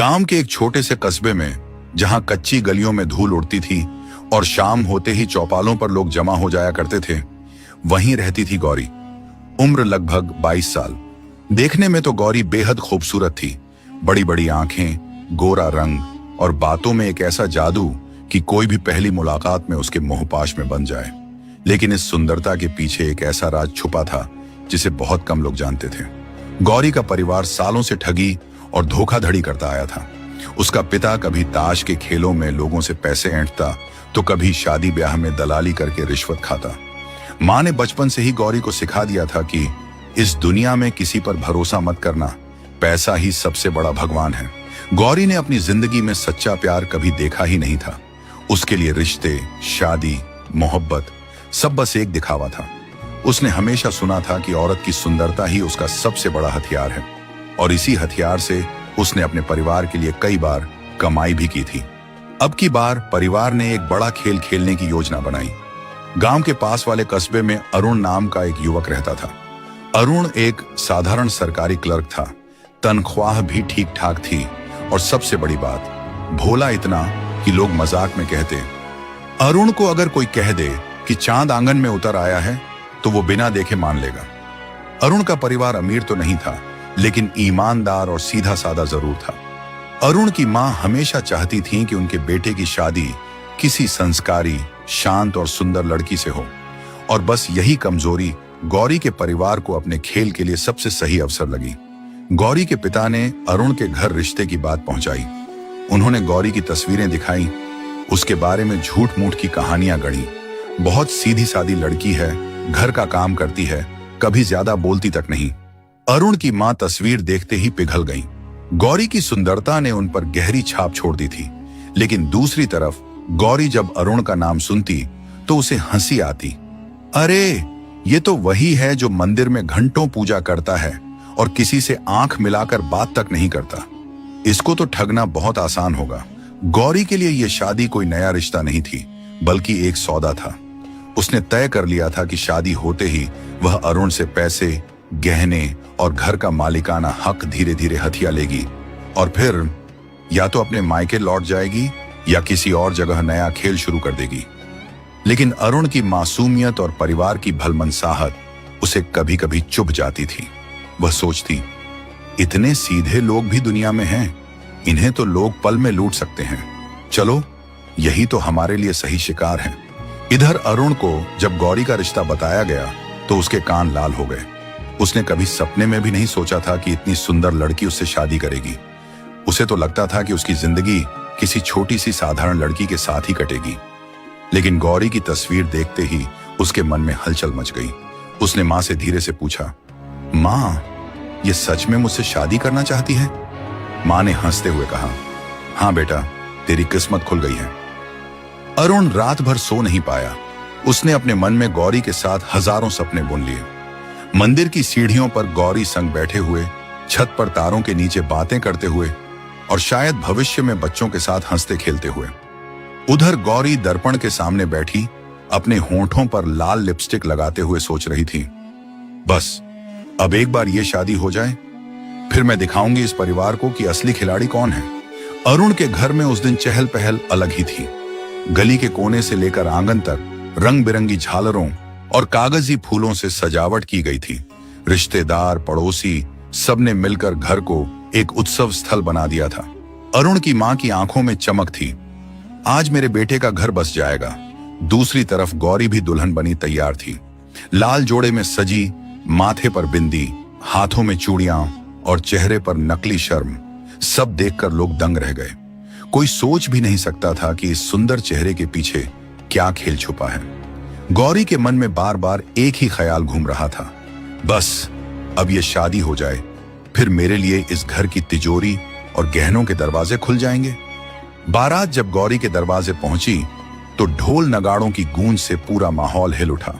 गांव के एक छोटे से कस्बे में, जहां कच्ची गलियों में धूल उड़ती थी और शाम होते ही चौपालों पर लोग जमा हो जाया करते थे, वहीं रहती थी गौरी। उम्र लगभग 22 साल। देखने में तो गौरी बेहद खूबसूरत थी। बड़ी बड़ी आंखें, गोरा रंग और बातों में एक ऐसा जादू कि कोई भी पहली मुलाकात में उसके मोहपाश में बन जाए। लेकिन इस सुंदरता के पीछे एक ऐसा राज छुपा था जिसे बहुत कम लोग जानते थे। गौरी का परिवार सालों से ठगी और धोखाधड़ी करता आया था। उसका पिता कभी ताश के खेलों में लोगों से पैसे ऐंठता, तो कभी शादी ब्याह में दलाली करके रिश्वत खाता। माँ ने बचपन से ही गौरी को सिखा दिया था कि इस दुनिया में किसी पर भरोसा मत करना, पैसा ही सबसे बड़ा भगवान है। गौरी ने अपनी जिंदगी में सच्चा प्यार कभी देखा ही नहीं था। उसके लिए रिश्ते, शादी, मोहब्बत सब बस एक दिखावा था। उसने हमेशा सुना था कि औरत की सुंदरता ही उसका सबसे बड़ा हथियार है, और इसी हथियार से उसने अपने परिवार के लिए कई बार कमाई भी की थी। अब की बार परिवार ने एक बड़ा खेल खेलने की योजना बनाई। गांव के पास वाले कस्बे में अरुण नाम का एक युवक रहता था। अरुण एक साधारण सरकारी क्लर्क था। तनख्वाह भी ठीक ठाक थी, और सबसे बड़ी बात, भोला इतना कि लोग मजाक में कहते, अरुण को अगर कोई कह दे कि चांद आंगन में उतर आया है तो वो बिना देखे मान लेगा। अरुण का परिवार अमीर तो नहीं था, लेकिन ईमानदार और सीधा साधा जरूर था। अरुण की मां हमेशा चाहती थी कि उनके बेटे की शादी किसी संस्कारी, शांत और सुंदर लड़की से हो, और बस यही कमजोरी गौरी के परिवार को अपने खेल के लिए सबसे सही अवसर लगी। गौरी के पिता ने अरुण के घर रिश्ते की बात पहुंचाई। उन्होंने गौरी की तस्वीरें दिखाई, उसके बारे में झूठ मूठ की कहानियां गढ़ी। बहुत सीधी सादी लड़की है, घर का काम करती है, कभी ज्यादा बोलती तक नहीं। अरुण की मां तस्वीर देखते ही पिघल गई। गौरी की सुंदरता ने उन पर गहरी छाप छोड़ दी थी। लेकिन दूसरी तरफ गौरी जब अरुण का नाम सुनती तो उसे हंसी आती। अरे, ये तो वही है जो मंदिर में घंटों पूजा करता है और किसी से आंख मिलाकर बात तक नहीं करता। इसको तो ठगना बहुत आसान होगा। गौरी के लिए यह शादी कोई नया रिश्ता नहीं थी, बल्कि एक सौदा था। उसने तय कर लिया था कि शादी होते ही वह अरुण से पैसे, गहने और घर का मालिकाना हक धीरे धीरे हथिया लेगी, और फिर या तो अपने मायके लौट जाएगी या किसी और जगह नया खेल शुरू कर देगी। लेकिन अरुण की मासूमियत और परिवार की भलमनसाहत उसे कभी कभी चुभ जाती थी। वह सोचती, इतने सीधे लोग भी दुनिया में हैं, इन्हें तो लोग पल में लूट सकते हैं। चलो, यही तो हमारे लिए सही शिकार है। इधर अरुण को जब गौरी का रिश्ता बताया गया तो उसके कान लाल हो गए। उसने कभी सपने में भी नहीं सोचा था कि इतनी सुंदर लड़की उससे शादी करेगी। उसे तो लगता था कि उसकी जिंदगी किसी छोटी सी साधारण लड़की के साथ ही कटेगी। लेकिन गौरी की तस्वीर देखते ही उसके मन में हलचल मच गई। उसने मां से धीरे से पूछा, मां, ये सच में मुझसे शादी करना चाहती है? मां ने हंसते हुए कहा, हाँ बेटा, तेरी किस्मत खुल गई है। अरुण रात भर सो नहीं पाया। उसने अपने मन में गौरी के साथ हजारों सपने बुन लिए। मंदिर की सीढ़ियों पर गौरी संग बैठे हुए, छत पर तारों के नीचे बातें करते हुए, और शायद भविष्य में बच्चों के साथ हंसते खेलते हुए। उधर गौरी दर्पण के सामने बैठी अपने होंठों पर लाल लिपस्टिक लगाते हुए सोच रही थी, बस अब एक बार ये शादी हो जाए, फिर मैं दिखाऊंगी इस परिवार को कि असली खिलाड़ी कौन है। अरुण के घर में उस दिन चहल पहल अलग ही थी। गली के कोने से लेकर आंगन तक रंग बिरंगी झालरों और कागजी फूलों से सजावट की गई थी। रिश्तेदार, पड़ोसी सबने मिलकर घर को एक उत्सव स्थल बना दिया था। अरुण की मां की आंखों में चमक थी, आज मेरे बेटे का घर बस जाएगा। दूसरी तरफ गौरी भी दुल्हन बनी तैयार थी। लाल जोड़े में सजी, माथे पर बिंदी, हाथों में चूड़ियां और चेहरे पर नकली शर्म। सब देखकर लोग दंग रह गए। कोई सोच भी नहीं सकता था कि इस सुंदर चेहरे के पीछे क्या खेल छुपा है। गौरी के मन में बार बार एक ही ख्याल घूम रहा था, बस अब ये शादी हो जाए, फिर मेरे लिए इस घर की तिजोरी और गहनों के दरवाजे खुल जाएंगे। बारात जब गौरी के दरवाजे पहुंची तो ढोल नगाड़ों की गूंज से पूरा माहौल हिल उठा।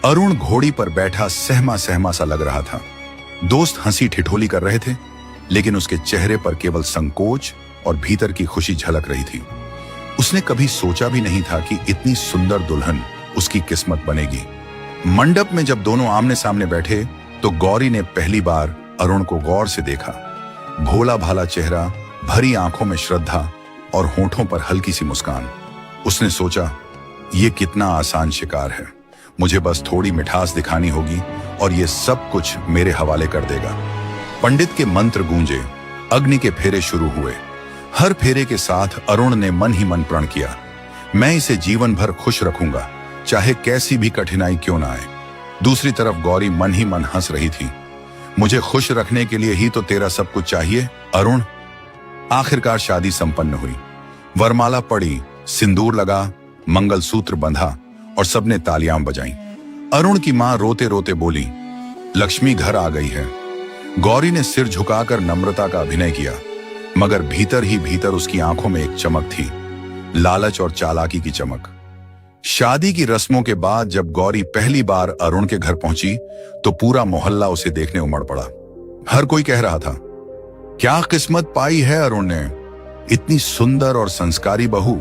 अरुण घोड़ी पर बैठा सहमा सहमा सा लग रहा था। दोस्त हंसी ठिठोली कर रहे थे, लेकिन उसके चेहरे पर केवल संकोच और भीतर की खुशी झलक रही थी। उसने कभी सोचा भी नहीं था कि इतनी सुंदर दुल्हन उसकी किस्मत बनेगी। मंडप में जब दोनों आमने सामने बैठे तो गौरी ने पहली बार अरुण को गौर से देखा। भोला भाला चेहरा, भरी आंखों में श्रद्धा और होठों पर हल्की सी मुस्कान। उसने सोचा, ये कितना आसान शिकार है, मुझे बस थोड़ी मिठास दिखानी होगी और ये सब कुछ मेरे हवाले कर देगा। पंडित के मंत्र गूंजे, अग्नि के फेरे शुरू हुए। हर फेरे के साथ अरुण ने मन ही मन प्रण किया, मैं इसे जीवन भर खुश रखूंगा, चाहे कैसी भी कठिनाई क्यों ना आए। दूसरी तरफ गौरी मन ही मन हंस रही थी, मुझे खुश रखने के लिए ही तो तेरा सब कुछ चाहिए अरुण। आखिरकार शादी संपन्न हुई। वरमाला पड़ी, सिंदूर लगा, मंगलसूत्र बंधा और सबने तालियां बजाईं। अरुण की मां रोते रोते बोली, लक्ष्मी घर आ गई है। गौरी ने सिर झुकाकर नम्रता का अभिनय किया, मगर भीतर ही भीतर उसकी आंखों में एक चमक थी, लालच और चालाकी की चमक। शादी की रस्मों के बाद जब गौरी पहली बार अरुण के घर पहुंची तो पूरा मोहल्ला उसे देखने उमड़ पड़ा। हर कोई कह रहा था, क्या किस्मत पाई है अरुण ने, इतनी सुंदर और संस्कारी बहू।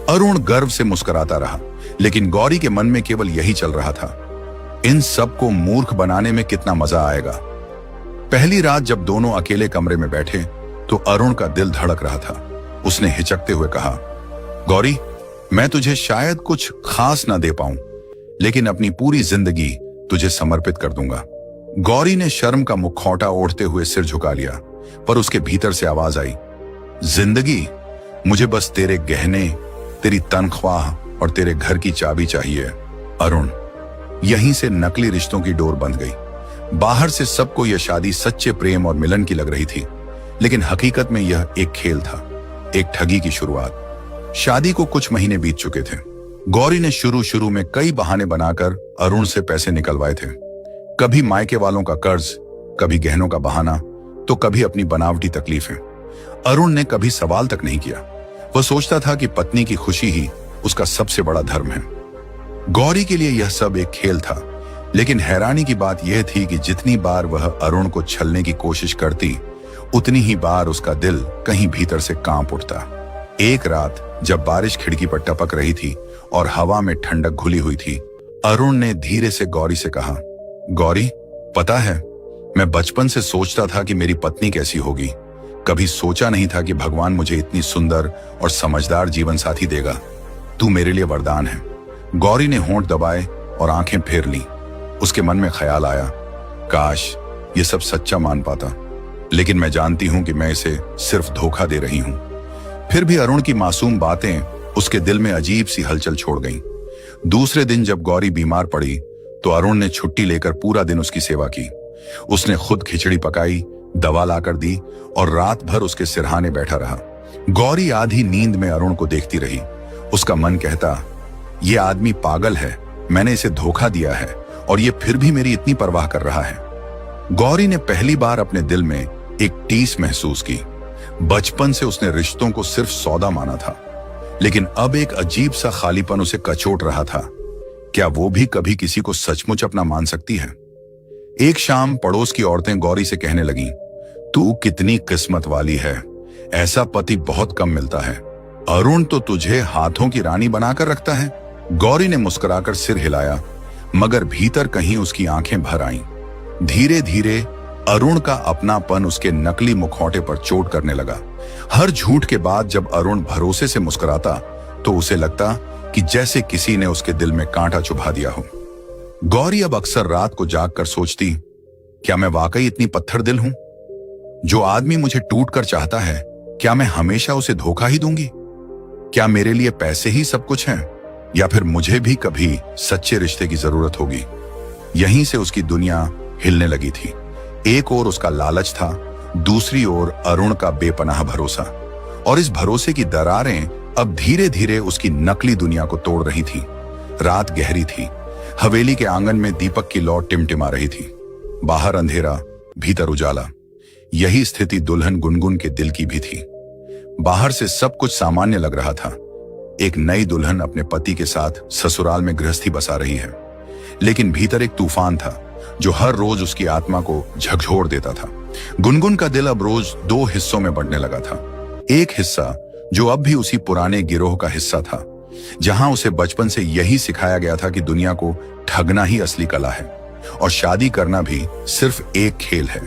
अरुण गर्व से मुस्कुराता रहा, लेकिन गौरी के मन में केवल यही चल रहा था, इन सबको मूर्ख बनाने में कितना मजा आएगा। पहली रात जब दोनों अकेले कमरे में बैठे तो अरुण का दिल धड़क रहा था। उसने हिचकते हुए कहा, गौरी, मैं तुझे शायद कुछ खास ना दे पाऊं, लेकिन अपनी पूरी जिंदगी तुझे समर्पित कर दूंगा। गौरी ने शर्म का मुखौटा ओढ़ते हुए सिर झुका लिया, पर उसके भीतर से आवाज आई, जिंदगी, मुझे बस तेरे गहने, तेरी तनख्वाह और तेरे घर की चाबी चाहिए। अरुण, यहीं से नकली रिश्तों की डोर बंध गई। बाहर से सबको यह शादी सच्चे प्रेम और मिलन की लग रही थी, लेकिन हकीकत में यह एक खेल था, एक ठगी की शुरुआत। शादी को कुछ महीने बीत चुके थे। गौरी ने शुरू में कई बहाने बनाकर अरुण से पैसे निकलवाए थे। कभी मायके वालों का कर्ज, कभी गहनों का बहाना, तो कभी अपनी बनावटी तकलीफें। अरुण ने कभी सवाल तक नहीं किया। वह सोचता था कि पत्नी की खुशी ही उसका सबसे बड़ा धर्म है। गौरी के लिए यह सब एक खेल था, लेकिन हैरानी की बात यह थी कि जितनी बार वह अरुण को छलने की कोशिश करती, उतनी ही बार उसका दिल कहीं भीतर से कांप उठता। एक रात जब बारिश खिड़की पर टपक रही थी और हवा में ठंडक घुली हुई थी, अरुण ने धीरे से गौरी से कहा, गौरी, पता है, मैं बचपन से सोचता था कि मेरी पत्नी कैसी होगी। कभी सोचा नहीं था कि भगवान मुझे इतनी सुंदर और समझदार जीवन साथी देगा। तू मेरे लिए वरदान है। गौरी ने होंठ दबाए और आंखें फेर ली। उसके मन में ख्याल आया, काश ये सब सच्चा मान पाता, लेकिन मैं जानती हूं कि मैं इसे सिर्फ धोखा दे रही हूं। फिर भी अरुण की मासूम बातें उसके दिल में अजीब सी हलचल छोड़ गईं। दूसरे दिन जब गौरी बीमार पड़ी तो अरुण ने छुट्टी लेकर पूरा दिन उसकी सेवा की। उसने खुद खिचड़ी पकाई, दवा लाकर दी और रात भर उसके सिरहाने बैठा रहा। गौरी आधी नींद में अरुण को देखती रही। उसका मन कहता, ये आदमी पागल है, मैंने इसे धोखा दिया है और ये फिर भी मेरी इतनी परवाह कर रहा है। गौरी ने पहली बार अपने दिल में एक टीस महसूस की। बचपन से उसने रिश्तों को सिर्फ सौदा माना था, लेकिन अब एक अजीब सा खालीपन उसे कचोट रहा था। क्या वो भी कभी किसी को सचमुच अपना मान सकती है? एक शाम पड़ोस की औरतें गौरी से कहने लगीं, तू कितनी किस्मत वाली है, ऐसा पति बहुत कम मिलता है। अरुण तो तुझे हाथों की रानी बनाकर रखता है। गौरी ने मुस्कुराकर सिर हिलाया, मगर भीतर कहीं उसकी आंखें भर आईं। धीरे धीरे अरुण का अपनापन उसके नकली मुखौटे पर चोट करने लगा। हर झूठ के बाद जब अरुण भरोसे से मुस्कुराता तो उसे लगता कि जैसे किसी ने उसके दिल में कांटा चुभा दिया हो। गौरी अब अक्सर रात को जागकर सोचती, क्या मैं वाकई इतनी पत्थर दिल हूं? जो आदमी मुझे टूट कर चाहता है, क्या मैं हमेशा उसे धोखा ही दूंगी? क्या मेरे लिए पैसे ही सब कुछ हैं, या फिर मुझे भी कभी सच्चे रिश्ते की जरूरत होगी? यहीं से उसकी दुनिया हिलने लगी थी। एक ओर उसका लालच था, दूसरी ओर अरुण का बेपनाह भरोसा, और इस भरोसे की दरारें अब धीरे धीरे उसकी नकली दुनिया को तोड़ रही थी। रात गहरी थी। हवेली के आंगन में दीपक की लौ टिमटिमा रही थी। बाहर अंधेरा, भीतर उजाला। यही स्थिति दुल्हन गुनगुन के दिल की भी थी। बाहर से सब कुछ सामान्य लग रहा था। एक नई दुल्हन अपने पति के साथ ससुराल में गृहस्थी बसा रही है, लेकिन भीतर एक तूफान था जो हर रोज उसकी आत्मा को झकझोर देता था। गुनगुन का दिल अब रोज दो हिस्सों में बढ़ने लगा था। एक हिस्सा जो अब भी उसी पुराने गिरोह का हिस्सा था, जहां उसे बचपन से यही सिखाया गया था कि दुनिया को ठगना ही असली कला है और शादी करना भी सिर्फ एक खेल है।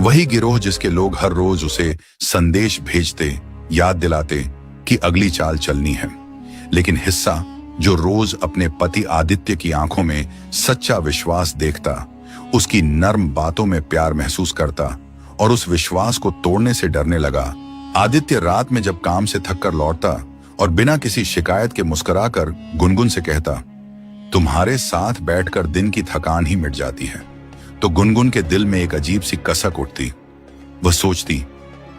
वही गिरोह जिसके लोग हर रोज उसे संदेश भेजते, याद दिलाते कि अगली चाल चलनी है। लेकिन हिस्सा जो रोज अपने पति आदित्य की आंखों में सच्चा विश्वास देखता, उसकी नर्म बातों में प्यार महसूस करता और उस विश्वास को तोड़ने से डरने लगा। आदित्य रात में जब काम से थककर लौटता और बिना किसी शिकायत के मुस्कुराकर गुनगुन से कहता, तुम्हारे साथ बैठकर दिन की थकान ही मिट जाती है, तो गुनगुन के दिल में एक अजीब सी कसक उठती। वह सोचती,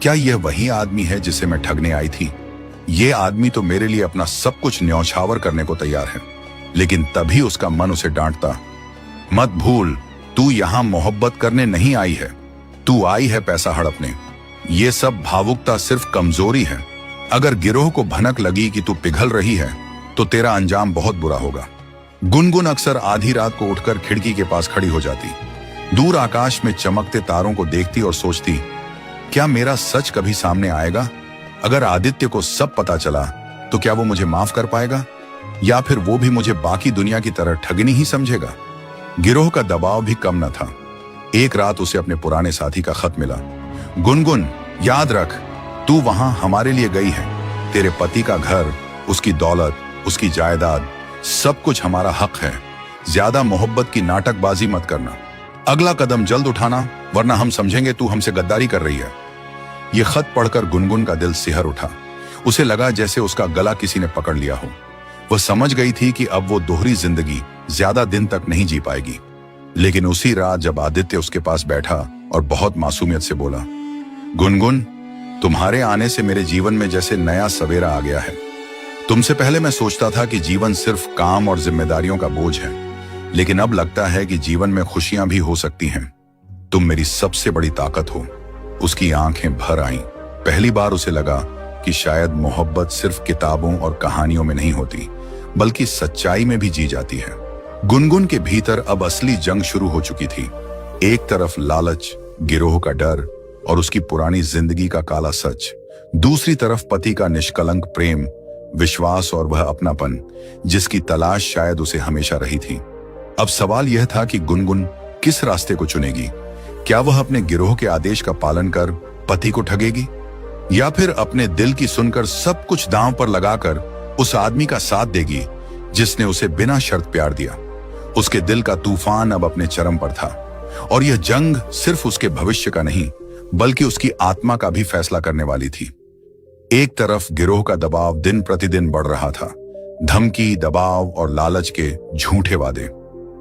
क्या यह वही आदमी है जिसे मैं ठगने आई थी? यह आदमी तो मेरे लिए अपना सब कुछ न्यौछावर करने को तैयार है। लेकिन तभी उसका मन उसे डांटता, मत भूल, तू यहां मोहब्बत करने नहीं आई है, तू आई है पैसा हड़पने। ये सब भावुकता सिर्फ कमजोरी है। अगर गिरोह को भनक लगी कि तू पिघल रही है तो तेरा अंजाम बहुत बुरा होगा। गुनगुन अक्सर आधी रात को उठकर खिड़की के पास खड़ी हो जाती, दूर आकाश में चमकते तारों को देखती और सोचती, क्या मेरा सच कभी सामने आएगा? अगर आदित्य को सब पता चला तो क्या वो मुझे माफ कर पाएगा, या फिर वो भी मुझे बाकी दुनिया की तरह ठगनी ही समझेगा? गिरोह का दबाव भी कम न था। एक रात उसे अपने पुराने साथी का खत मिला। गुनगुन, याद रख, तू वहां हमारे लिए गई है। तेरे पति का घर, उसकी दौलत, उसकी जायदाद, सब कुछ हमारा हक है। ज्यादा मोहब्बत की नाटकबाजी मत करना। अगला कदम जल्द उठाना, वरना हम समझेंगे तू हमसे गद्दारी कर रही है। यह खत पढ़कर गुनगुन का दिल सिहर उठा। उसे लगा जैसे उसका गला किसी ने पकड़ लिया हो। वह समझ गई थी कि अब वो दोहरी जिंदगी ज्यादा दिन तक नहीं जी पाएगी। लेकिन उसी रात जब आदित्य उसके पास बैठा और बहुत मासूमियत से बोला, गुनगुन, तुम्हारे आने से मेरे जीवन में जैसे नया सवेरा आ गया है। तुमसे पहले मैं सोचता था कि जीवन सिर्फ काम और जिम्मेदारियों का बोझ है, लेकिन अब लगता है कि जीवन में खुशियां भी हो सकती हैं। तुम मेरी सबसे बड़ी ताकत हो। उसकी आंखें भर आईं। पहली बार उसे लगा कि शायद मोहब्बत सिर्फ किताबों और कहानियों में नहीं होती, बल्कि सच्चाई में भी जी जाती है। गुनगुन के भीतर अब असली जंग शुरू हो चुकी थी। एक तरफ लालच, गिरोह का डर और उसकी पुरानी जिंदगी का काला सच, दूसरी तरफ पति का निष्कलंक प्रेम, विश्वास और वह अपनापन जिसकी तलाश शायद उसे हमेशा रही थी। अब सवाल यह था कि गुनगुन किस रास्ते को चुनेगी। क्या वह अपने गिरोह के आदेश का पालन कर पति को ठगेगी, या फिर अपने दिल की सुनकर सब कुछ दांव पर लगाकर उस आदमी का साथ देगी जिसने उसे बिना शर्त प्यार दिया। उसके दिल का तूफान अब अपने चरम पर था और यह जंग सिर्फ उसके भविष्य का नहीं, बल्कि उसकी आत्मा का भी फैसला करने वाली थी। एक तरफ गिरोह का दबाव दिन प्रतिदिन बढ़ रहा था, धमकी, दबाव और लालच के झूठे वादे।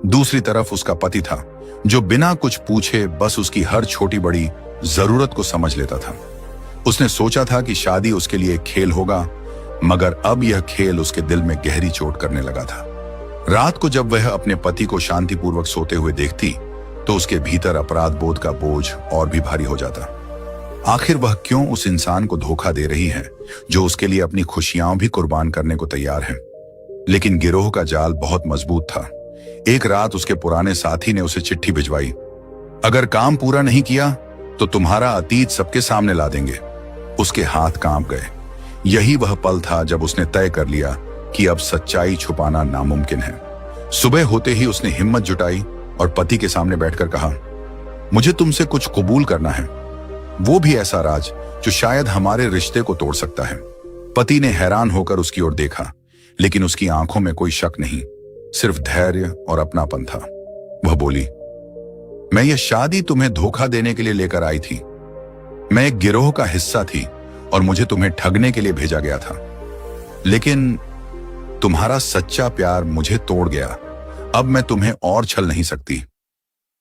दूसरी तरफ उसका पति था जो बिना कुछ पूछे बस उसकी हर छोटी बड़ी जरूरत को समझ लेता था। उसने सोचा था कि शादी उसके लिए एक खेल होगा, मगर अब यह खेल उसके दिल में गहरी चोट करने लगा था। रात को जब वह अपने पति को शांतिपूर्वक सोते हुए देखती तो उसके भीतर अपराध बोध का बोझ और भी भारी हो जाता। आखिर वह क्यों उस इंसान को धोखा दे रही है जो उसके लिए अपनी खुशियां भी कुर्बान करने को तैयार है। लेकिन गिरोह का जाल बहुत मजबूत था। एक रात उसके पुराने साथी ने उसे चिट्ठी भिजवाई, अगर काम पूरा नहीं किया तो तुम्हारा अतीत सबके सामने ला देंगे। उसके हाथ कांप गए। यही वह पल था जब उसने तय कर लिया कि अब सच्चाई छुपाना नामुमकिन है। सुबह होते ही उसने हिम्मत जुटाई और पति के सामने बैठकर कहा, मुझे तुमसे कुछ कबूल करना है, वो भी ऐसा राज जो शायद हमारे रिश्ते को तोड़ सकता है। पति ने हैरान होकर उसकी ओर देखा, लेकिन उसकी आंखों में कोई शक नहीं, सिर्फ धैर्य और अपनापन था। वह बोली, मैं यह शादी तुम्हें धोखा देने के लिए लेकर आई थी। मैं एक गिरोह का हिस्सा थी और मुझे तुम्हें ठगने के लिए भेजा गया था, लेकिन तुम्हारा सच्चा प्यार मुझे तोड़ गया। अब मैं तुम्हें और छल नहीं सकती।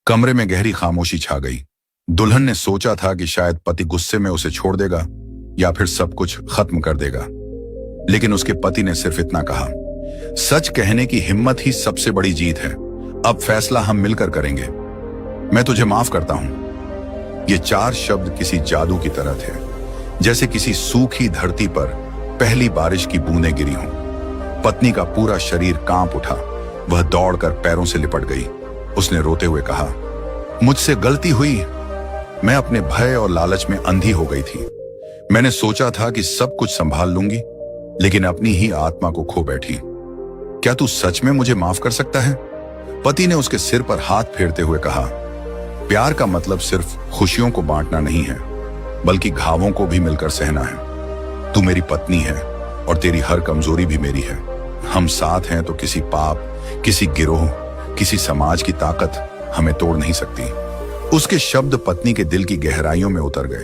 कमरे में गहरी खामोशी छा गई। दुल्हन ने सोचा था कि शायद पति गुस्से में उसे छोड़ देगा या फिर सब कुछ खत्म कर देगा, लेकिन उसके पति ने सिर्फ इतना कहा, सच कहने की हिम्मत ही सबसे बड़ी जीत है। अब फैसला हम मिलकर करेंगे। मैं तुझे माफ करता हूं। ये चार शब्द किसी जादू की तरह थे, जैसे किसी सूखी धरती पर पहली बारिश की बूंदें गिरी हों। पत्नी का पूरा शरीर कांप उठा। वह दौड़कर पैरों से लिपट गई। उसने रोते हुए कहा, मुझसे गलती हुई। मैं अपने भय और लालच में अंधी हो गई थी। मैंने सोचा था कि सब कुछ संभाल लूंगी, लेकिन अपनी ही आत्मा को खो बैठी। क्या तू सच में मुझे माफ कर सकता है? पति ने उसके सिर पर हाथ फेरते हुए कहा, प्यार का मतलब सिर्फ खुशियों को बांटना नहीं है, बल्कि घावों को भी मिलकर सहना है। तू मेरी पत्नी है और तेरी हर कमजोरी भी मेरी है। हम साथ हैं तो किसी पाप, किसी गिरोह, किसी समाज की ताकत हमें तोड़ नहीं सकती। उसके शब्द पत्नी के दिल की गहराइयों में उतर गए।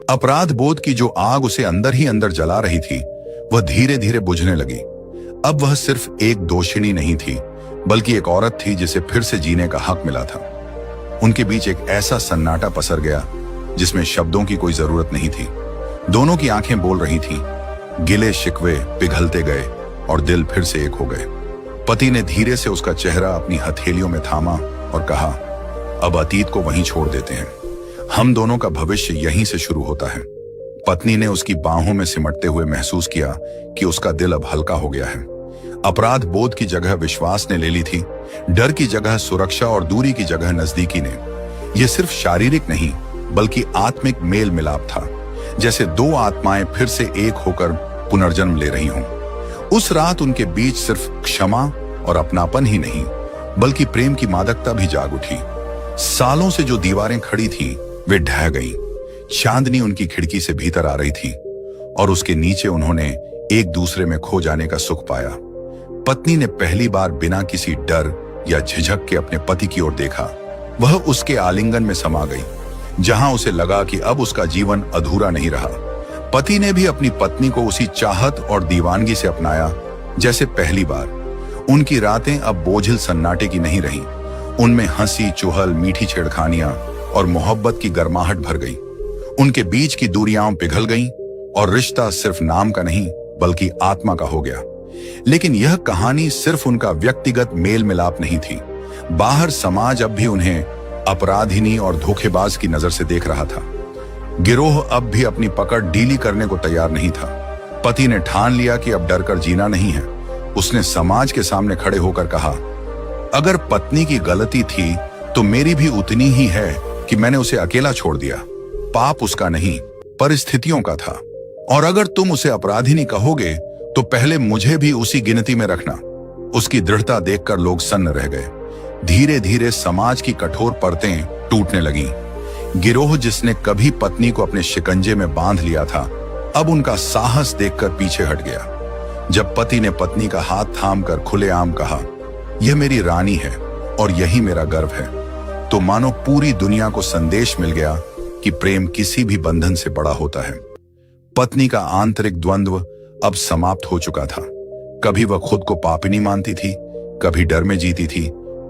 अपराध बोध की जो आग उसे अंदर ही अंदर जला रही थी, वह धीरे धीरे बुझने लगी। अब वह सिर्फ एक दोषिणी नहीं थी, बल्कि एक औरत थी जिसे फिर से जीने का हक मिला था। उनके बीच एक ऐसा सन्नाटा पसर गया जिसमें शब्दों की कोई जरूरत नहीं थी। दोनों की आंखें बोल रही थीं, गिले शिकवे पिघलते गए और दिल फिर से एक हो गए। पति ने धीरे से उसका चेहरा अपनी हथेलियों में थामा और कहा, अब अतीत को वहीं छोड़ देते हैं। हम दोनों का भविष्य यहीं से शुरू होता है। पत्नी ने उसकी बाहों में सिमटते हुए महसूस किया कि उसका दिल अब हल्का हो गया है। अपराध बोध की जगह विश्वास ने ले ली थी, डर की जगह सुरक्षा और दूरी की जगह नजदीकी ने। यह सिर्फ शारीरिक नहीं, बल्कि आत्मिक मेल मिलाप था, जैसे दो आत्माएं फिर से एक होकर पुनर्जन्म ले रही हों। उस रात उनके बीच सिर्फ क्षमा और अपनापन ही नहीं, बल्कि प्रेम की मादकता भी जाग उठी। सालों से जो दीवारें खड़ी थीं, वे ढह गईं। चांदनी उनकी खिड़की से भीतर आ रही थी और उसके नीचे उन्होंने एक दूसरे में खो जाने का सुख पाया। पत्नी ने पहली बार बिना किसी डर या झिझक के अपने पति की ओर देखा। वह उसके आलिंगन में समा गई, जहां उसे लगा कि अब उसका जीवन अधूरा नहीं रहा। पति ने भी अपनी पत्नी को उसी चाहत और दीवानगी से अपनाया जैसे पहली बार। उनकी रातें अब बोझिल सन्नाटे की नहीं रहीं। उनमें हंसी, चुहल, मीठी छेड़खानियां और मोहब्बत की गर्माहट भर गई। उनके बीच की दूरियां पिघल गईं और रिश्ता सिर्फ नाम का नहीं, बल्कि आत्मा का हो गया। लेकिन यह कहानी सिर्फ उनका व्यक्तिगत मेल मिलाप नहीं थी। बाहर समाज अब भी उन्हें अपराधिनी और धोखेबाज की नजर से देख रहा था। गिरोह अब भी अपनी पकड़ ढीली करने को तैयार नहीं था। पति ने ठान लिया कि अब डरकर जीना नहीं है। उसने समाज के सामने खड़े होकर कहा, अगर पत्नी की गलती थी तो मेरी भी उतनी ही है कि मैंने उसे अकेला छोड़ दिया। पाप उसका नहीं, परिस्थितियों का था। और अगर तुम उसे अपराधिनी कहोगे तो पहले मुझे भी उसी गिनती में रखना। उसकी दृढ़ता देखकर लोग सन्न रह गए। धीरे धीरे समाज की कठोर परतें टूटने लगीं। गिरोह जिसने कभी पत्नी को अपने शिकंजे में बांध लिया था, अब उनका साहस देखकर पीछे हट गया। जब पति ने पत्नी का हाथ थामकर खुलेआम कहा, यह मेरी रानी है और यही मेरा गर्व है, तो मानो पूरी दुनिया को संदेश मिल गया कि प्रेम किसी भी बंधन से बड़ा होता है। पत्नी का आंतरिक द्वंद्व अब समाप्त हो चुका था। कभी वह खुद को पापिनी मानती थी, कभी डर में जीती थी,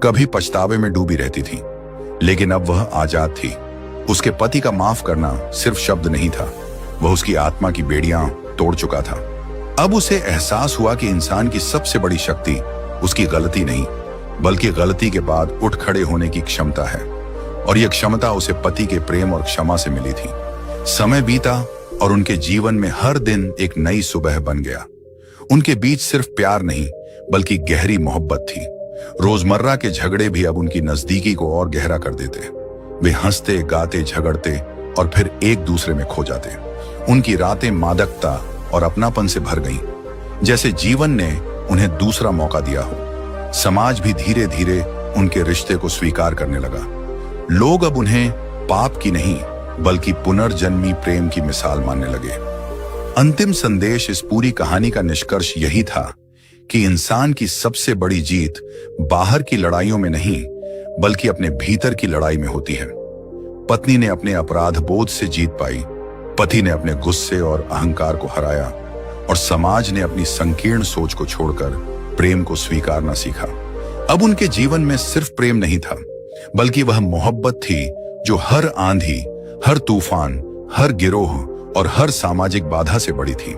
कभी पछतावे में डूबी रहती थी। लेकिन अब वह आजाद थी। उसके पति का माफ करना सिर्फ शब्द नहीं था, वह उसकी आत्मा की बेड़ियां तोड़ चुका था। अब उसे एहसास हुआ कि इंसान की सबसे बड़ी शक्ति उसकी गलती नहीं, बल्कि गलती के बाद उठ खड़े होने की क्षमता है। और यह क्षमता उसे पति के प्रेम और क्षमा से मिली थी। समय बीता और उनके जीवन में हर दिन एक नई सुबह बन गया। उनके बीच सिर्फ प्यार नहीं, बल्कि गहरी मोहब्बत थी। रोजमर्रा के झगड़े भी अब उनकी नजदीकी को और गहरा कर देते। वे हंसते, गाते, झगड़ते और फिर एक दूसरे में खो जाते। उनकी रातें मादकता और अपनापन से भर गईं, जैसे जीवन ने उन्हें दूसरा मौका दिया हो। समाज भी धीरे धीरे उनके रिश्ते को स्वीकार करने लगा। लोग अब उन्हें पाप की नहीं, बल्कि पुनर्जन्मी प्रेम की मिसाल मानने लगे। अंतिम संदेश इस पूरी कहानी का निष्कर्ष यही था कि इंसान की सबसे बड़ी जीत बाहर की लड़ाइयों में नहीं, बल्कि अपने भीतर की लड़ाई में होती है। पत्नी ने अपने अपराध बोध से जीत पाई, पति ने अपने गुस्से और अहंकार को हराया, और समाज ने अपनी संकीर्ण सोच को छोड़कर प्रेम को स्वीकारना सीखा। अब उनके जीवन में सिर्फ प्रेम नहीं था, बल्कि वह मोहब्बत थी जो हर आंधी, हर तूफान, हर गिरोह और हर सामाजिक बाधा से बड़ी थी।